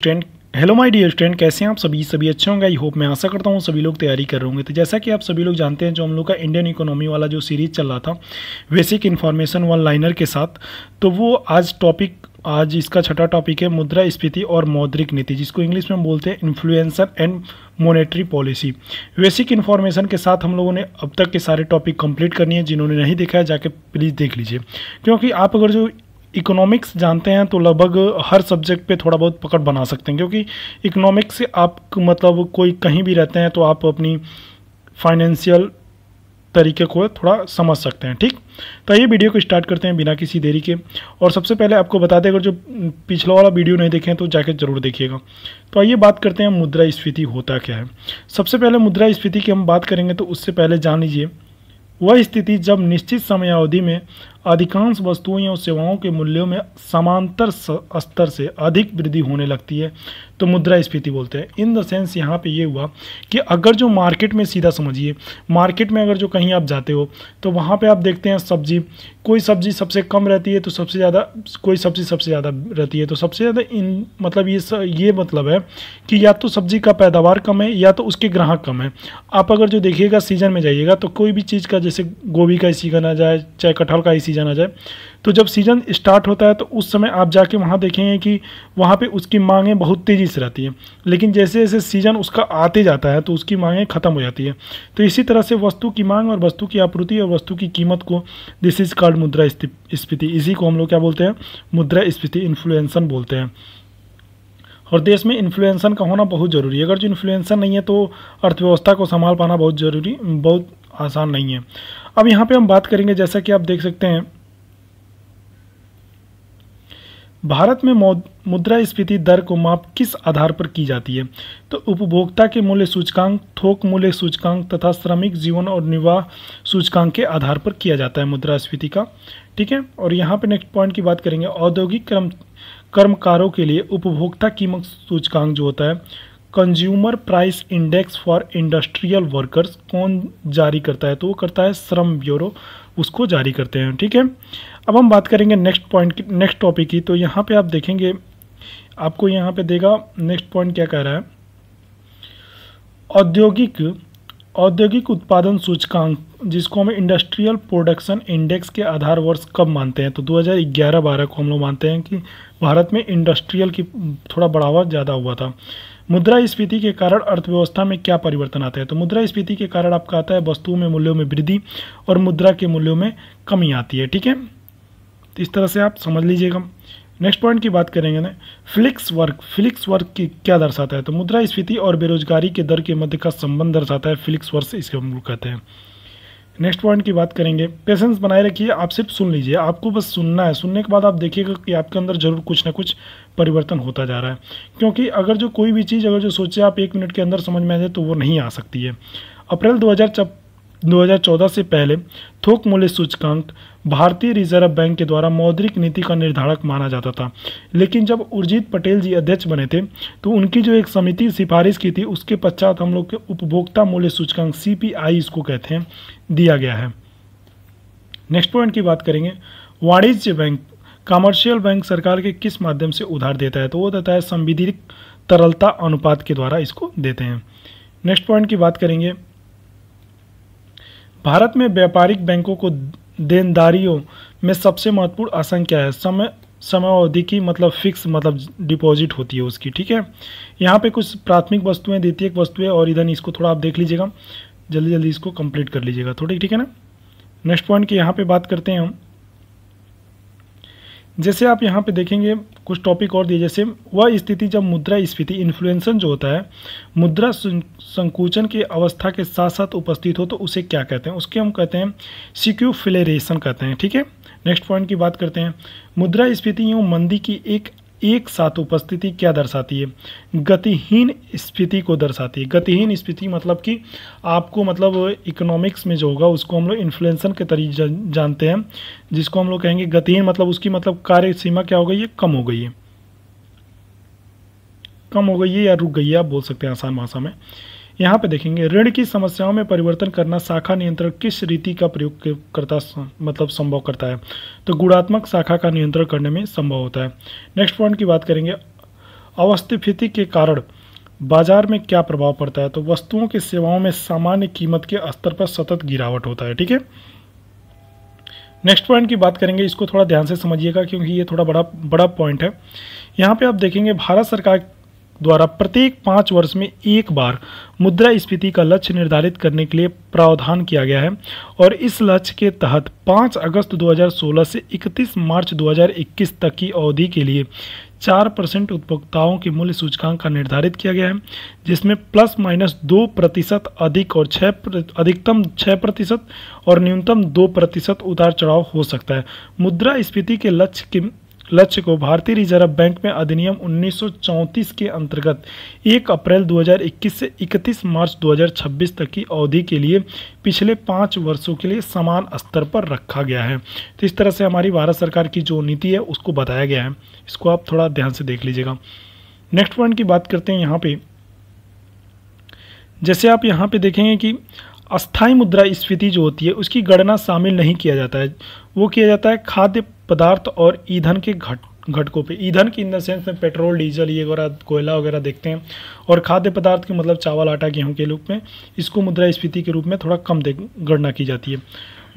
Student, hello my dear student, कैसे हैं आप सभी अच्छे होंगे। आई होप, मैं आशा करता हूँ सभी लोग तैयारी कर रहे होंगे। तो जैसा कि आप सभी लोग जानते हैं, जो हम लोग का इंडियन इकोनॉमी वाला जो सीरीज चल रहा था बेसिक इन्फॉर्मेशन वन लाइनर के साथ, तो वो आज इसका छठा टॉपिक है मुद्रास्फीति और मौद्रिक नीति, जिसको इंग्लिश में बोलते हैं influencer and monetary policy. Basic information के साथ हम लोगों ने अब तक के सारे टॉपिक कंप्लीट करनी है। जिन्होंने नहीं देखा है जाके प्लीज़ देख लीजिए, क्योंकि आप अगर जो इकोनॉमिक्स जानते हैं तो लगभग हर सब्जेक्ट पे थोड़ा बहुत पकड़ बना सकते हैं, क्योंकि इकोनॉमिक्स से आप मतलब कोई कहीं भी रहते हैं तो आप अपनी फाइनेंशियल तरीके को थोड़ा समझ सकते हैं। ठीक, तो ये वीडियो को स्टार्ट करते हैं बिना किसी देरी के। और सबसे पहले आपको बता दें, अगर जो पिछला वाला वीडियो नहीं देखें तो जाके ज़रूर देखिएगा। तो आइए बात करते हैं मुद्रास्फीति होता क्या है। सबसे पहले मुद्रास्फीति की हम बात करेंगे तो उससे पहले जान लीजिए वह स्थिति जब निश्चित समयावधि में अधिकांश वस्तुओं या सेवाओं के मूल्यों में समांतर स्तर से अधिक वृद्धि होने लगती है तो मुद्रास्फीति बोलते हैं। इन द सेंस यहाँ पे ये हुआ कि अगर जो मार्केट में, सीधा समझिए, मार्केट में अगर जो कहीं आप जाते हो तो वहाँ पे आप देखते हैं कोई सब्जी सबसे कम रहती है तो सबसे ज़्यादा, कोई सब्जी सबसे ज़्यादा रहती है तो सबसे ज़्यादा मतलब ये मतलब है कि या तो सब्जी का पैदावार कम है या तो उसके ग्राहक कम है। आप अगर जो देखिएगा सीजन में जाइएगा तो कोई भी चीज़ का, जैसे गोभी का सीजन आ जाए चाहे कटहल का ही सीजन आ जाए, तो जब सीजन स्टार्ट होता है तो उस समय आप जाके वहाँ देखेंगे कि वहाँ पे उसकी मांगें बहुत तेज़ी से रहती हैं, लेकिन जैसे जैसे सीजन उसका आते जाता है तो उसकी मांगें ख़त्म हो जाती है। तो इसी तरह से वस्तु की मांग और वस्तु की आपूर्ति और वस्तु की कीमत को, दिस इज कॉल्ड मुद्रास्फीति। इसी को हम लोग क्या बोलते हैं, मुद्रास्फीति, इन्फ्लुएंसन बोलते हैं। और देश में इन्फ्लुएंसन का होना बहुत ज़रूरी है। अगर जो इन्फ्लुएंसन नहीं है तो अर्थव्यवस्था को संभाल पाना बहुत आसान नहीं है। अब यहाँ पे हम बात करेंगे, जैसा कि आप देख सकते हैं, भारत में मुद्रास्फीति दर को माप किस आधार पर की जाती है। तो उपभोक्ता के मूल्य सूचकांक, थोक मूल्य सूचकांक तथा श्रमिक जीवन और निर्वाह सूचकांक के आधार पर किया जाता है मुद्रास्फीति का। ठीक है, और यहाँ पे नेक्स्ट पॉइंट की बात करेंगे, औद्योगिक कर्मकारों के लिए उपभोक्ता कीमत सूचकांक जो होता है, consumer price index for industrial workers, कौन जारी करता है, तो वो करता है श्रम ब्यूरो, उसको जारी करते हैं। ठीक है, अब हम बात करेंगे नेक्स्ट टॉपिक की। तो यहाँ पे आप देखेंगे, आपको यहाँ पे देगा नेक्स्ट पॉइंट क्या कह रहा है, औद्योगिक उत्पादन सूचकांक, जिसको हम इंडस्ट्रियल प्रोडक्शन इंडेक्स के आधार वर्ष कब मानते हैं, तो 2011-12 को हम लोग मानते हैं कि भारत में इंडस्ट्रियल की थोड़ा बढ़ावा ज़्यादा हुआ था। मुद्रास्फीति के कारण अर्थव्यवस्था में क्या परिवर्तन आता है, तो मुद्रास्फीति के कारण आपका आता है वस्तुओं में मूल्यों में वृद्धि और मुद्रा के मूल्यों में कमी आती है। ठीक है, तो इस तरह से आप समझ लीजिएगा। नेक्स्ट पॉइंट की बात करेंगे ना, फ्लिक्स वर्क की क्या दर्शाता है, तो मुद्रास्फीति और बेरोजगारी के दर के मध्य का संबंध दर्शाता है फ्लिक्स वर्क, इसे हम लोग कहते हैं। नेक्स्ट पॉइंट की बात करेंगे, पेशेंस बनाए रखिए, आप सिर्फ सुन लीजिए, आपको बस सुनना है। सुनने के बाद आप देखिएगा कि आपके अंदर जरूर कुछ ना कुछ परिवर्तन होता जा रहा है, क्योंकि अगर जो कोई भी चीज़ अगर जो सोचे आप 1 मिनट के अंदर समझ में आ जाए तो वो नहीं आ सकती है। अप्रैल 2014 से पहले थोक मूल्य सूचकांक भारतीय रिजर्व बैंक के द्वारा मौद्रिक नीति का निर्धारक माना जाता था, लेकिन जब उर्जित पटेल जी अध्यक्ष बने थे तो उनकी जो एक समिति सिफारिश की थी, उसके पश्चात हम लोग के उपभोक्ता मूल्य सूचकांक CPI इसको कहते हैं, दिया गया है। नेक्स्ट पॉइंट की बात करेंगे, वाणिज्य बैंक, कमर्शियल बैंक सरकार के किस माध्यम से उधार देता है, तो वो देता है संविधिक तरलता अनुपात के द्वारा इसको देते हैं। नेक्स्ट पॉइंट की बात करेंगे, भारत में व्यापारिक बैंकों को देनदारियों में सबसे महत्वपूर्ण आसन क्या है, समयावधि की, मतलब फिक्स, मतलब डिपॉजिट होती है उसकी। ठीक है, यहाँ पे कुछ प्राथमिक वस्तुएं, द्वितीयक वस्तुएं, और इधर इसको थोड़ा आप देख लीजिएगा, जल्दी इसको कंप्लीट कर लीजिएगा थोड़ी। ठीक है ना, नेक्स्ट पॉइंट की यहाँ पे बात करते हैं हम। जैसे आप यहाँ पे देखेंगे कुछ टॉपिक और दिए, जैसे वह स्थिति जब मुद्रास्फीति, इन्फ्लुएंसन जो होता है, मुद्रा संकुचन की अवस्था के साथ साथ उपस्थित हो तो उसे क्या कहते हैं, उसके हम कहते हैं सिक्यूफिलेरेशन कहते हैं। ठीक है, नेक्स्ट पॉइंट की बात करते हैं, मुद्रास्फीति एवं मंदी की एक साथ उपस्थिति क्या दर्शाती है, गतिहीन स्फीति को दर्शाती है। गतिहीन स्फीति मतलब कि आपको, मतलब इकोनॉमिक्स में जो होगा उसको हम लोग इन्फ्लुएंसन के तरीके जानते हैं, जिसको हम लोग कहेंगे गतिहीन, मतलब उसकी मतलब कार्य सीमा क्या हो गई है, कम हो गई है या रुक गई है, आप बोल सकते हैं आसान भाषा में। यहाँ पे देखेंगे, ऋण की समस्याओं में परिवर्तन करना शाखा नियंत्रण किस रीति का प्रयोग करता, मतलब संभव करता है, तो गुणात्मक शाखा का नियंत्रण करने में संभव होता है। नेक्स्ट पॉइंट की बात करेंगे, अवस्थिति के कारण बाजार में क्या प्रभाव पड़ता है? तो वस्तुओं की सेवाओं में सामान्य कीमत के स्तर पर सतत गिरावट होता है। ठीक है, नेक्स्ट पॉइंट की बात करेंगे, इसको थोड़ा ध्यान से समझिएगा क्योंकि ये थोड़ा बड़ा पॉइंट है। यहाँ पे आप देखेंगे भारत सरकार द्वारा प्रत्येक 5 वर्ष में एक बार मुद्रास्फीति का लक्ष्य निर्धारित करने के लिए प्रावधान किया गया है और इस लक्ष्य के तहत 5 अगस्त 2016 से 31 मार्च 2021 तक की अवधि के लिए 4% उपभोक्ताओं के मूल्य सूचकांक का निर्धारित किया गया है, जिसमें +-2% अधिक और अधिकतम 6% और न्यूनतम 2% उतार चढ़ाव हो सकता है। मुद्रास्फीति के लक्ष्य को भारतीय रिजर्व बैंक में अधिनियम 1934 के अंतर्गत 1 अप्रैल 2021 से 31 मार्च 2026 तक की अवधि के लिए पिछले 5 वर्षों के लिए समान स्तर पर रखा गया है। तो इस तरह से हमारी भारत सरकार की जो नीति है उसको बताया गया है, इसको आप थोड़ा ध्यान से देख लीजिएगा। नेक्स्ट पॉइंट की बात करते हैं। यहाँ पे जैसे आप यहाँ पे देखेंगे कि अस्थायी मुद्रास्फीति जो होती है उसकी गणना शामिल नहीं किया जाता है, वो किया जाता है खाद्य पदार्थ और ईंधन के घटकों पे। ईंधन की इन द सेंस में पेट्रोल, डीजल, ये वगैरह, कोयला वगैरह देखते हैं, और खाद्य पदार्थ के मतलब चावल, आटा, गेहूं के रूप में इसको मुद्रास्फीति के रूप में थोड़ा कम गणना की जाती है।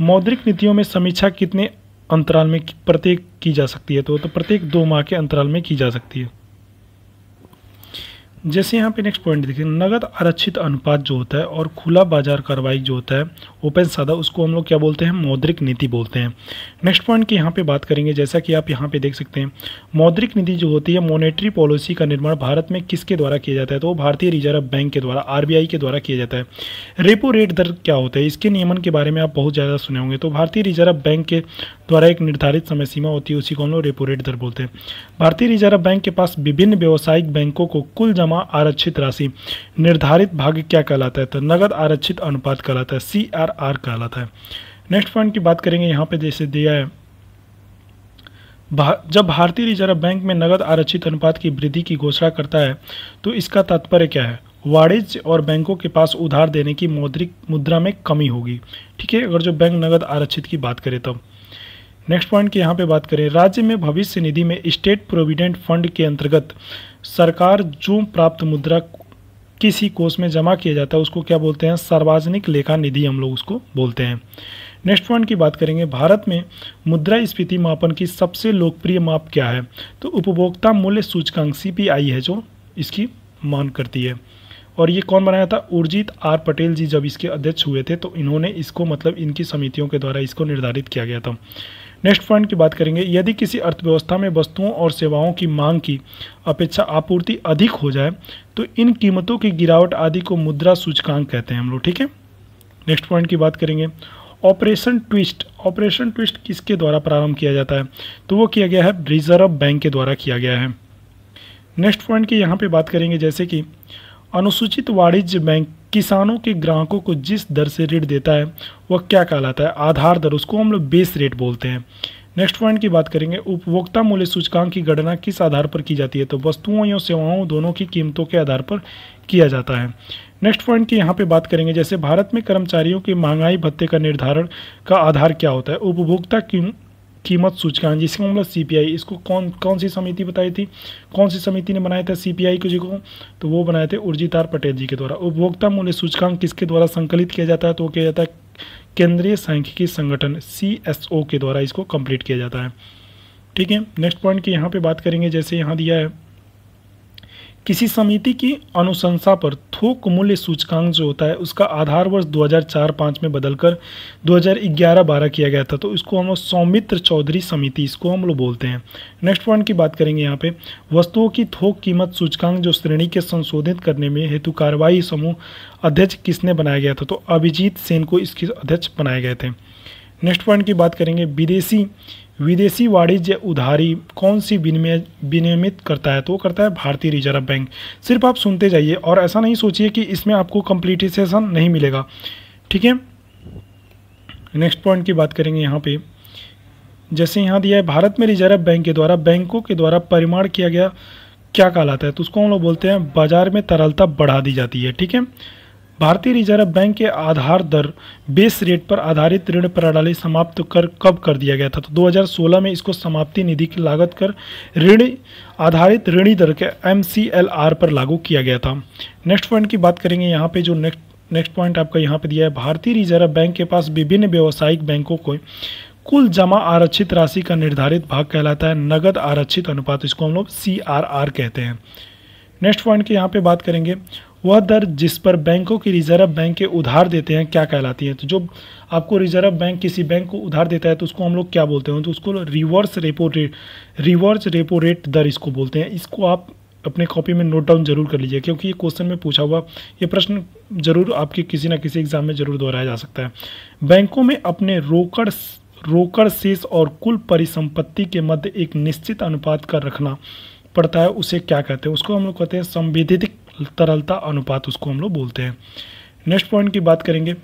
मौद्रिक नीतियों में समीक्षा कितने अंतराल में प्रत्येक की जा सकती है? तो प्रत्येक 2 माह के अंतराल में की जा सकती है। जैसे यहाँ पे नेक्स्ट पॉइंट देखिए, नगद आरक्षित अनुपात जो होता है और खुला बाजार कार्रवाई जो होता है ओपन सादा, उसको हम लोग क्या बोलते हैं? मौद्रिक नीति बोलते हैं। नेक्स्ट पॉइंट की यहाँ पे बात करेंगे, जैसा कि आप यहाँ पे देख सकते हैं, मौद्रिक नीति जो होती है मॉनेटरी पॉलिसी का निर्माण भारत में किसके द्वारा किया जाता है? तो वो भारतीय रिजर्व बैंक के द्वारा, RBI के द्वारा किया जाता है। रेपो रेट दर क्या होता है? इसके नियमन के बारे में आप बहुत ज़्यादा सुने होंगे। तो भारतीय रिजर्व बैंक के द्वारा एक निर्धारित समय सीमा होती है, उसी को हम लोग रेपो रेट दर बोलते हैं। भारतीय रिजर्व बैंक के पास विभिन्न व्यावसायिक बैंकों को कुल जमा आरक्षित राशि निर्धारित भाग क्या कहलाता है? तो नगद आरक्षित अनुपात कहलाता है, CRR कहलाता है। नेक्स्ट पॉइंट की बात करेंगे, यहाँ पे जैसे दिया है, जब भारतीय रिजर्व बैंक में नगद आरक्षित अनुपात की वृद्धि की घोषणा करता है तो इसका तात्पर्य क्या है? वाणिज्य और बैंकों के पास उधार देने की मौद्रिक मुद्रा में कमी होगी। ठीक है, अगर जो बैंक नगद आरक्षित की बात करें तब। नेक्स्ट पॉइंट की यहाँ पे बात करें, राज्य में भविष्य निधि में स्टेट प्रोविडेंट फंड के अंतर्गत सरकार जो प्राप्त मुद्रा किसी कोष में जमा किया जाता है उसको क्या बोलते हैं? सार्वजनिक लेखा निधि हम लोग उसको बोलते हैं। नेक्स्ट पॉइंट की बात करेंगे, भारत में मुद्रास्फीति मापन की सबसे लोकप्रिय माप क्या है? तो उपभोक्ता मूल्य सूचकांक CPI है जो इसकी मान करती है, और ये कौन बनाया था? उर्जित R पटेल जी जब इसके अध्यक्ष हुए थे तो इन्होंने इसको, मतलब इनकी समितियों के द्वारा इसको निर्धारित किया गया था। नेक्स्ट पॉइंट की बात करेंगे, यदि किसी अर्थव्यवस्था में वस्तुओं और सेवाओं की मांग की अपेक्षा आपूर्ति अधिक हो जाए तो इन कीमतों की गिरावट आदि को मुद्रा सूचकांक कहते हैं हम लोग। ठीक है, नेक्स्ट पॉइंट की बात करेंगे, ऑपरेशन ट्विस्ट। ऑपरेशन ट्विस्ट किसके द्वारा प्रारंभ किया जाता है? तो वो किया गया है रिजर्व बैंक के द्वारा किया गया है। नेक्स्ट पॉइंट की यहाँ पे बात करेंगे, जैसे कि अनुसूचित वाणिज्य बैंक किसानों के ग्राहकों को जिस दर से ऋण देता है वह क्या कहलाता है? आधार दर, उसको हम लोग बेस रेट बोलते हैं। नेक्स्ट पॉइंट की बात करेंगे, उपभोक्ता मूल्य सूचकांक की गणना किस आधार पर की जाती है? तो वस्तुओं या सेवाओं दोनों की कीमतों के आधार पर किया जाता है। नेक्स्ट पॉइंट की यहाँ पे बात करेंगे, जैसे भारत में कर्मचारियों के महंगाई भत्ते का निर्धारण का आधार क्या होता है? उपभोक्ता कीमत सूचकांक, जिसको हम लोग CPI, इसको कौन सी समिति बताई थी? कौन सी समिति ने बनाया था CPI को? जिसको तो वो बनाए थे उर्जित R पटेल जी के द्वारा। उपभोक्ता मूल्य सूचकांक किसके द्वारा संकलित किया जाता है? तो वो किया जाता है केंद्रीय सांख्यिकी संगठन CSO के द्वारा इसको कंप्लीट किया जाता है। ठीक है, नेक्स्ट पॉइंट की यहाँ पे बात करेंगे, जैसे यहाँ दिया है, किसी समिति की अनुशंसा पर थोक मूल्य सूचकांक जो होता है उसका आधार वर्ष 2004-05 में बदलकर 2011-12 किया गया था, तो इसको हम लोग सौमित्र चौधरी समिति इसको हम लोग बोलते हैं। नेक्स्ट पॉइंट की बात करेंगे, यहाँ पे वस्तुओं की थोक कीमत सूचकांक जो श्रेणी के संशोधित करने में हेतु कार्रवाई समूह अध्यक्ष किसने बनाया गया था? तो अभिजीत सेन को इसके अध्यक्ष बनाए गए थे। नेक्स्ट पॉइंट की बात करेंगे, विदेशी वाणिज्य उधारी कौन सी विनियमित करता है? तो वो करता है भारतीय रिजर्व बैंक। सिर्फ आप सुनते जाइए और ऐसा नहीं सोचिए कि इसमें आपको कंप्लीटेशन नहीं मिलेगा। ठीक है, नेक्स्ट पॉइंट की बात करेंगे, यहाँ पे जैसे यहाँ दिया है, भारत में रिजर्व बैंक के द्वारा बैंकों के द्वारा परिमाण किया गया क्या कहलाता है? तो उसको हम लोग बोलते हैं बाजार में तरलता बढ़ा दी जाती है। ठीक है, भारतीय रिजर्व बैंक के आधार दर बेस रेट पर आधारित ऋण प्रणाली समाप्त कर कब कर दिया गया था? तो 2016 में इसको समाप्ति निधि की लागत कर ऋण आधारित ऋणी दर के MCLR पर लागू किया गया था। नेक्स्ट पॉइंट की बात करेंगे। यहाँ पे जो नेक्स्ट पॉइंट आपका यहाँ पे दिया है, भारतीय रिजर्व बैंक के पास विभिन्न व्यावसायिक बैंकों को कुल जमा आरक्षित राशि का निर्धारित भाग कहलाता है नगद आरक्षित अनुपात, इसको हम लोग CRR कहते हैं। नेक्स्ट पॉइंट की यहाँ पे बात करेंगे, वह दर जिस पर बैंकों की रिजर्व बैंक के उधार देते हैं क्या कहलाती है? तो जो आपको रिजर्व बैंक किसी बैंक को उधार देता है तो उसको हम लोग क्या बोलते हैं? तो उसको रिवर्स रेपो रेट दर इसको बोलते हैं। इसको आप अपने कॉपी में नोट डाउन जरूर कर लीजिए, क्योंकि ये क्वेश्चन में पूछा हुआ ये प्रश्न जरूर आपके किसी ना किसी एग्जाम में जरूर दोहराया जा सकता है। बैंकों में अपने रोकड़ शेष और कुल परिसंपत्ति के मध्य एक निश्चित अनुपात का रखना पड़ता है, उसे क्या कहते हैं? उसको हम लोग कहते हैं संविधिक तरलता अनुपात, उसको हम लोग बोलते हैं। नेक्स्ट पॉइंट की बात करेंगे,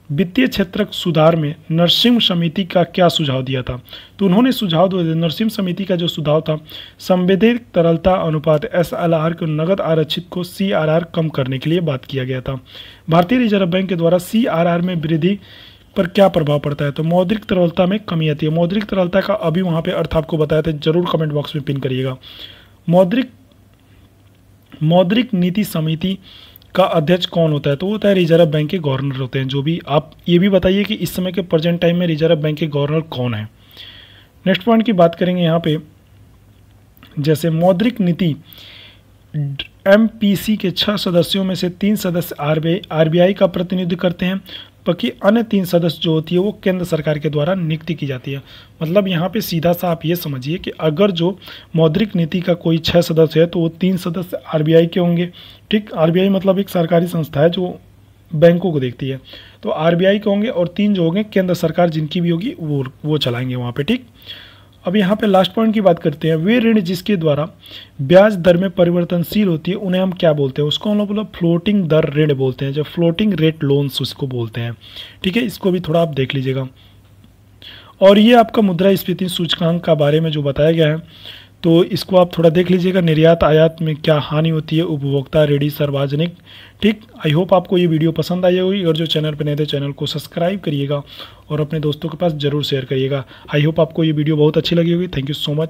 वित्तीय क्षेत्र सुधार में नरसिम्हा समिति का क्या सुझाव दिया था? तो उन्होंने सुझाव दिया, नरसिम्हा समिति का जो सुझाव था, संविधिक तरलता अनुपात SLR को नगद आरक्षित को CRR कम करने के लिए बात किया गया था। भारतीय रिजर्व बैंक के द्वारा CRR में वृद्धि पर क्या प्रभाव पड़ता है? तो मौद्रिक तरलता में कमी आती है। मौद्रिक तरलता का अभी वहाँ पे अर्थ आपको बताया था, जरूर कमेंट बॉक्स में पिन करिएगा। मौद्रिक नीति समिति का अध्यक्ष कौन होता है? तो वो होता है रिजर्व बैंक के गवर्नर होते हैं। जो भी आप ये भी बताइए कि इस समय के प्रेजेंट टाइम में रिजर्व बैंक के गवर्नर कौन है। नेक्स्ट पॉइंट की बात करेंगे यहाँ पे, जैसे मौद्रिक नीति MPC के 6 सदस्यों में से 3 सदस्य RBI का प्रतिनिधित्व करते हैं, बाकी अन्य 3 सदस्य जो होती है वो केंद्र सरकार के द्वारा नियुक्ति की जाती है। मतलब यहाँ पे सीधा सा आप ये समझिए कि अगर जो मौद्रिक नीति का कोई 6 सदस्य है तो वो 3 सदस्य RBI के होंगे। ठीक, RBI मतलब एक सरकारी संस्था है जो बैंकों को देखती है, तो RBI के होंगे और 3 जो होंगे केंद्र सरकार जिनकी भी होगी वो चलाएंगे वहाँ पे। ठीक, अब यहाँ पे लास्ट पॉइंट की बात करते हैं, वे ऋण जिसके द्वारा ब्याज दर में परिवर्तनशील होती है उन्हें हम क्या बोलते हैं? उसको हम लोग फ्लोटिंग दर ऋण बोलते हैं, जो फ्लोटिंग रेट लोन्स उसको बोलते हैं। ठीक है, इसको भी थोड़ा आप देख लीजिएगा। और ये आपका मुद्रास्फीति सूचकांक का बारे में जो बताया गया है, तो इसको आप थोड़ा देख लीजिएगा। निर्यात आयात में क्या हानि होती है, उपभोक्ता ऋण सार्वजनिक। ठीक, आई होप आपको ये वीडियो पसंद आई होगी, और जो चैनल पर नए थे चैनल को सब्सक्राइब करिएगा और अपने दोस्तों के पास जरूर शेयर करिएगा। आई होप आपको ये वीडियो बहुत अच्छी लगी होगी। Thank you so much.